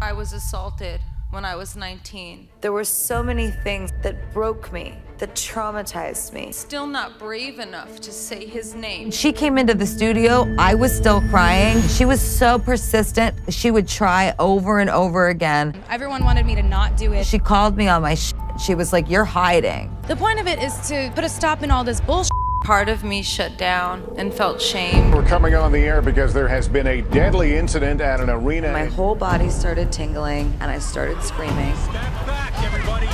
I was assaulted when I was 19. There were so many things that broke me, that traumatized me. Still not brave enough to say his name. She came into the studio, I was still crying. She was so persistent, she would try over and over again. Everyone wanted me to not do it. She called me on my She was like, "You're hiding." The point of it is to put a stop in all this bullshit. Part of me shut down and felt shame. We're coming on the air because there has been a deadly incident at an arena. My whole body started tingling and I started screaming. Step back, everybody.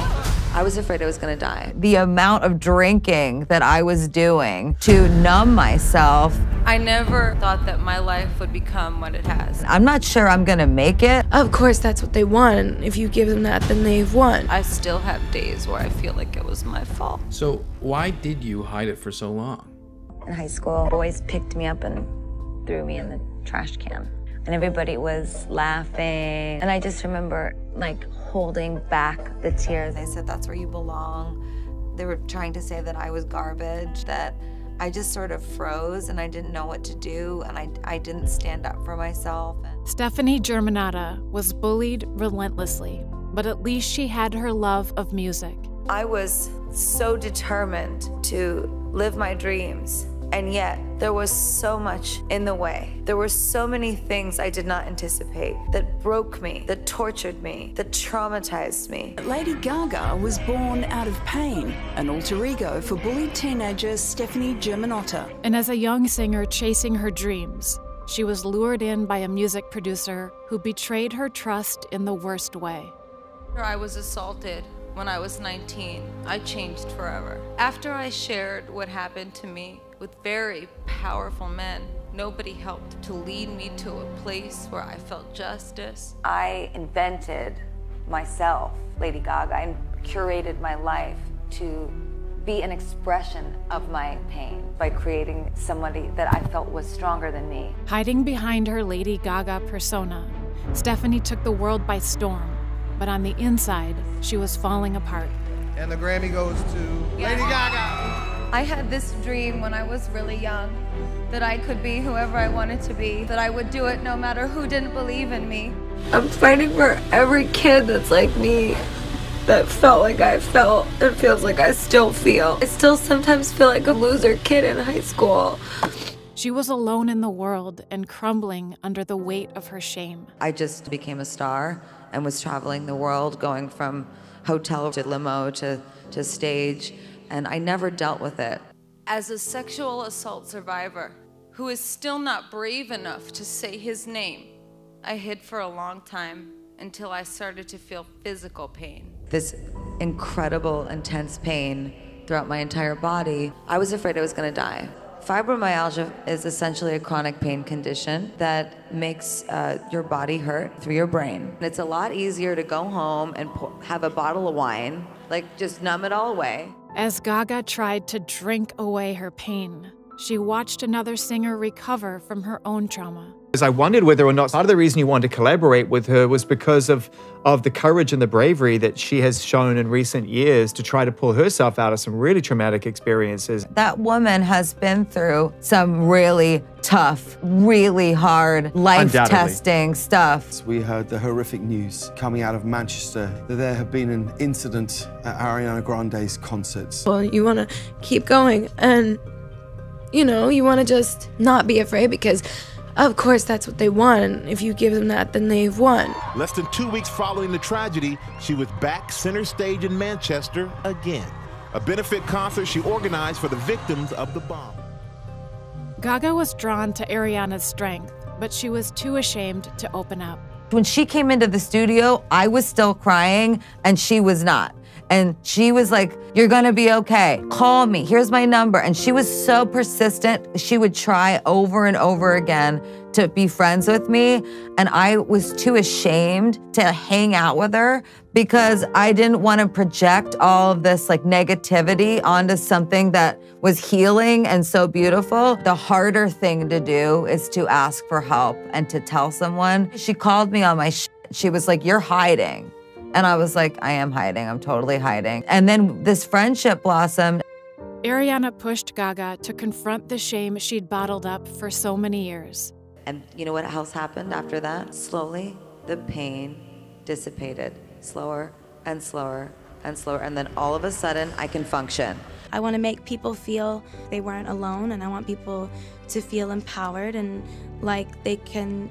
I was afraid I was gonna die. The amount of drinking that I was doing to numb myself. I never thought that my life would become what it has. I'm not sure I'm gonna make it. Of course, that's what they want. If you give them that, then they've won. I still have days where I feel like it was my fault. So why did you hide it for so long? In high school, boys picked me up and threw me in the trash can. And everybody was laughing. And I just remember like holding back the tears. They said, "That's where you belong." They were trying to say that I was garbage, that I just sort of froze and I didn't know what to do, and I didn't stand up for myself. Stephanie Germanotta was bullied relentlessly, but at least she had her love of music. I was so determined to live my dreams, and yet there was so much in the way. There were so many things I did not anticipate that broke me, that tortured me, that traumatized me. Lady Gaga was born out of pain, an alter ego for bullied teenager Stephanie Germanotta. And as a young singer chasing her dreams, she was lured in by a music producer who betrayed her trust in the worst way. I was assaulted when I was 19. I changed forever. After I shared what happened to me with very powerful men, nobody helped to lead me to a place where I felt justice. I invented myself, Lady Gaga, and curated my life to be an expression of my pain by creating somebody that I felt was stronger than me. Hiding behind her Lady Gaga persona, Stephanie took the world by storm. But on the inside, she was falling apart. And the Grammy goes to Lady Gaga. I had this dream when I was really young that I could be whoever I wanted to be, that I would do it no matter who didn't believe in me. I'm fighting for every kid that's like me, that felt like I felt and feels like I still feel. I still sometimes feel like a loser kid in high school. She was alone in the world and crumbling under the weight of her shame. I just became a star and was traveling the world, going from hotel to limo to stage, and I never dealt with it. As a sexual assault survivor who is still not brave enough to say his name, I hid for a long time until I started to feel physical pain. This incredible, intense pain throughout my entire body. I was afraid I was gonna die. Fibromyalgia is essentially a chronic pain condition that makes your body hurt through your brain. It's a lot easier to go home and have a bottle of wine, like just numb it all away. As Gaga tried to drink away her pain, she watched another singer recover from her own trauma. As I wondered whether or not part of the reason you wanted to collaborate with her was because of the courage and the bravery that she has shown in recent years to try to pull herself out of some really traumatic experiences. That woman has been through some really tough, really hard, life-testing stuff. We heard the horrific news coming out of Manchester that there had been an incident at Ariana Grande's concerts. Well, you want to keep going and, you know, you want to just not be afraid because of course, that's what they want. If you give them that, then they've won. Less than 2 weeks following the tragedy, she was back center stage in Manchester again. A benefit concert she organized for the victims of the bomb. Gaga was drawn to Ariana's strength, but she was too ashamed to open up. When she came into the studio, I was still crying and she was not. And she was like, "You're gonna be okay. Call me, here's my number." And she was so persistent. She would try over and over again to be friends with me. And I was too ashamed to hang out with her because I didn't want to project all of this like negativity onto something that was healing and so beautiful. The harder thing to do is to ask for help and to tell someone. She called me on my She was like, "You're hiding." And I was like, I am hiding, I'm totally hiding. And then this friendship blossomed. Ariana pushed Gaga to confront the shame she'd bottled up for so many years. And you know what else happened after that? Slowly, the pain dissipated, slower and slower and slower, and then all of a sudden I can function. I want to make people feel they weren't alone, and I want people to feel empowered and like they can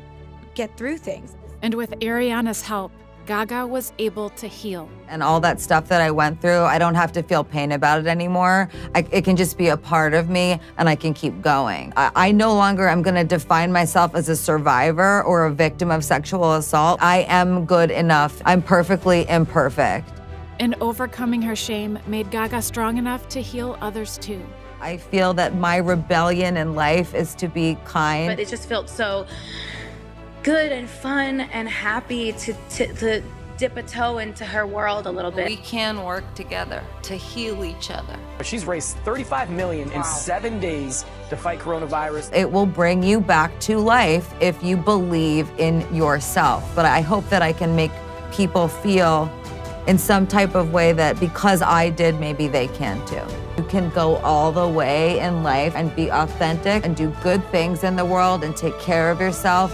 get through things. And with Ariana's help, Gaga was able to heal. And all that stuff that I went through, I don't have to feel pain about it anymore. It can just be a part of me, and I can keep going. I no longer am gonna define myself as a survivor or a victim of sexual assault. I am good enough. I'm perfectly imperfect. And overcoming her shame made Gaga strong enough to heal others too. I feel that my rebellion in life is to be kind. But it just felt so good and fun and happy to dip a toe into her world a little bit. We can work together to heal each other. She's raised $35 million in 7 days to fight coronavirus. It will bring you back to life if you believe in yourself. But I hope that I can make people feel in some type of way that because I did, maybe they can too. You can go all the way in life and be authentic and do good things in the world and take care of yourself.